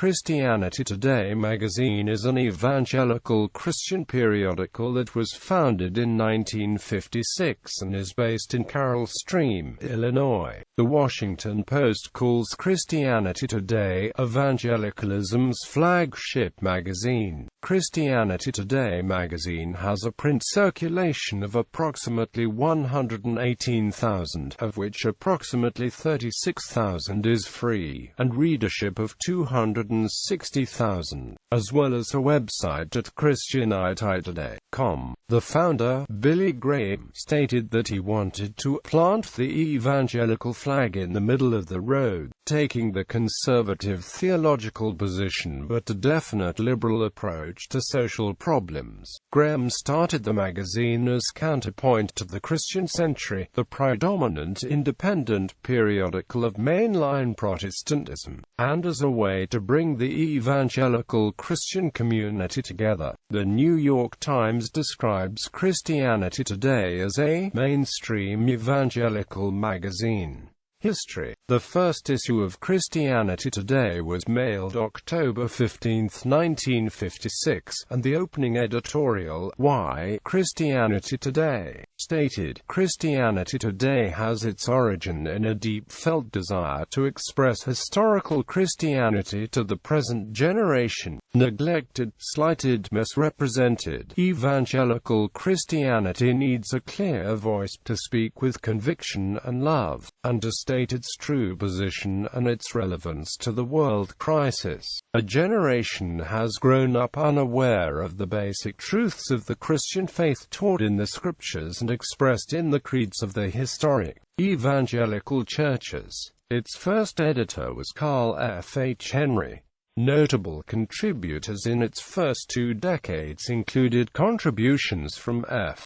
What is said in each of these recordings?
Christianity Today magazine is an evangelical Christian periodical that was founded in 1956 and is based in Carroll Stream, Illinois. The Washington Post calls Christianity Today evangelicalism's flagship magazine. Christianity Today magazine has a print circulation of approximately 118,000, of which approximately 36,000 is free, and readership of 260,000, as well as a website at christianity.com. The founder, Billy Graham, stated that he wanted to plant the evangelical flag in the middle of the road, taking the conservative theological position but a definite liberal approach to social problems. Graham started the magazine as counterpoint to the Christian Century, the predominant independent periodical of mainline Protestantism, and as a way to bring the evangelical Christian community together. The New York Times describes Christianity Today as a mainstream evangelical magazine. History. The first issue of Christianity Today was mailed October 15, 1956, and the opening editorial, Why Christianity Today, stated, Christianity Today has its origin in a deep-felt desire to express historical Christianity to the present generation. Neglected, slighted, misrepresented, evangelical Christianity needs a clear voice to speak with conviction and love, and to state its true position and its relevance to the world crisis. A generation has grown up unaware of the basic truths of the Christian faith taught in the Scriptures and expressed in the creeds of the historic evangelical churches. Its first editor was Carl F. H. Henry. Notable contributors in its first 2 decades included contributions from F.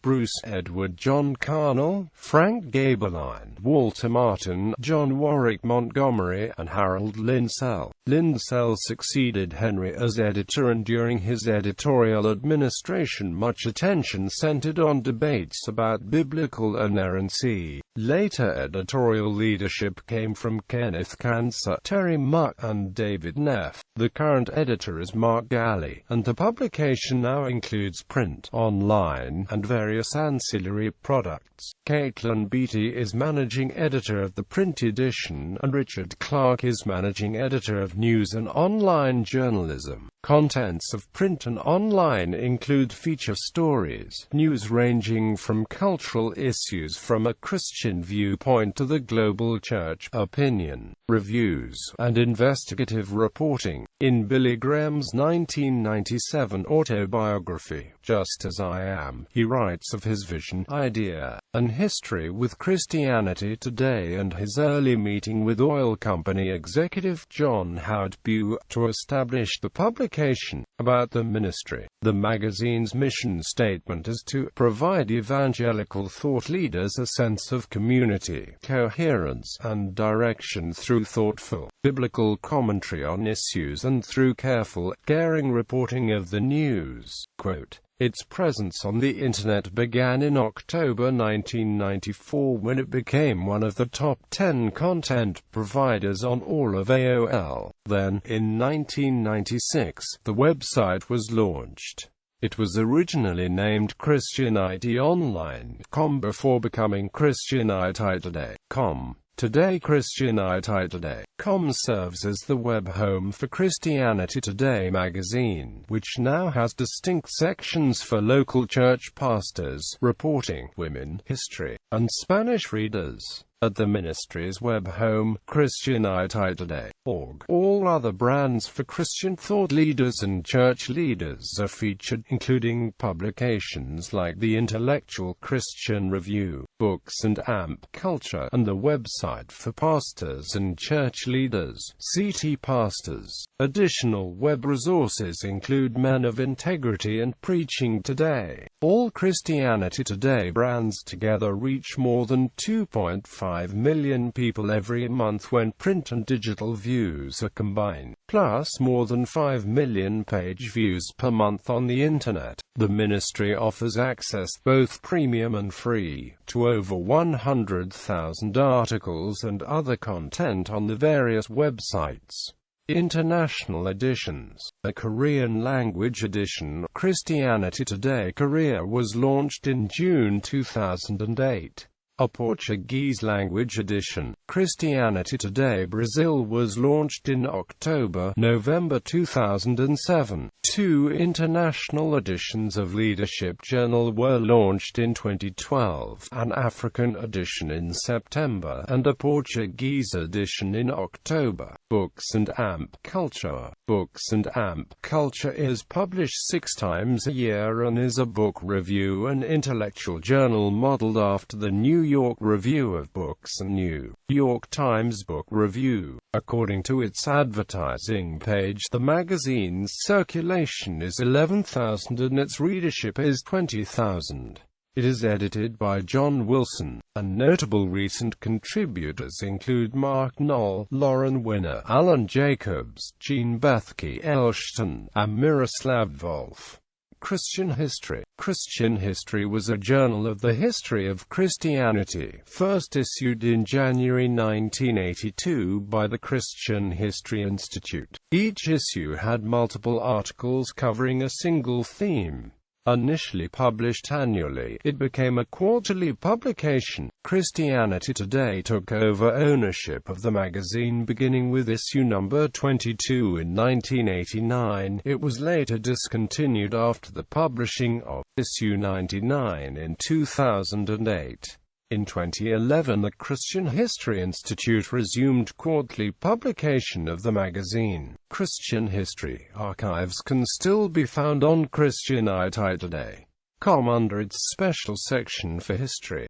Bruce Edward, John Carnell, Frank Gaberline, Walter Martin, John Warwick Montgomery, and Harold Linsell. Linsell succeeded Henry as editor, and during his editorial administration much attention centered on debates about biblical inerrancy. Later editorial leadership came from Kenneth Cancer, Terry Muck, and David Neff. The current editor is Mark Galley, and the publication now includes print, online, and various ancillary products. Caitlin Beatty is managing editor of the print edition, and Richard Clark is managing editor of news and online journalism. Contents of print and online include feature stories, news ranging from cultural issues from a Christian viewpoint to the global church, opinion, reviews, and investigative reporting. In Billy Graham's 1997 autobiography, Just As I Am, he writes of his vision, idea, and history with Christianity Today and his early meeting with oil company executive John Howard Pugh to establish the publication. About the ministry. The magazine's mission statement is to provide evangelical thought leaders a sense of community, coherence, and direction through thoughtful, biblical commentary on issues and through careful, caring reporting of the news. Quote, its presence on the Internet began in October 1994 when it became one of the top 10 content providers on all of AOL. Then, in 1996, the website was launched. It was originally named ChristianityOnline.com before becoming ChristianityToday.com. Today ChristianityToday.com serves as the web home for Christianity Today magazine, which now has distinct sections for local church pastors, reporting, women, history, and Spanish readers. At the ministry's web home, ChristianityToday.org, all other brands for Christian thought leaders and church leaders are featured, including publications like the Intellectual Christian Review, Books and Amp Culture, and the website for pastors and church leaders, CT Pastors. Additional web resources include Men of Integrity and Preaching Today. All Christianity Today brands together reach more than 2.5 million people every month when print and digital views are combined, plus more than 5 million page views per month on the Internet. The ministry offers access, both premium and free, to over 100,000 articles and other content on the various websites. International editions. A Korean-language edition, Christianity Today Korea, was launched in June 2008. A Portuguese-language edition, Christianity Today Brazil, was launched in October-November 2007. Two international editions of Leadership Journal were launched in 2012, an African edition in September, and a Portuguese edition in October. Books and Amp Culture. Books and Amp Culture is published 6 times a year and is a book review and intellectual journal modeled after the New York Review of Books and New York Times Book Review. According to its advertising page, the magazine's circulation is 11,000 and its readership is 20,000. It is edited by John Wilson, and notable recent contributors include Mark Knoll, Lauren Winner, Alan Jacobs, Jean Bethke Elston, and Miroslav Volf. Christian History. Christian History was a journal of the history of Christianity, first issued in January 1982 by the Christian History Institute. Each issue had multiple articles covering a single theme. Initially published annually, it became a quarterly publication. Christianity Today took over ownership of the magazine beginning with issue number 22 in 1989. It was later discontinued after the publishing of issue 99 in 2008. In 2011, the Christian History Institute resumed quarterly publication of the magazine. Christian history archives can still be found on ChristianITtoday.com under its special section for history.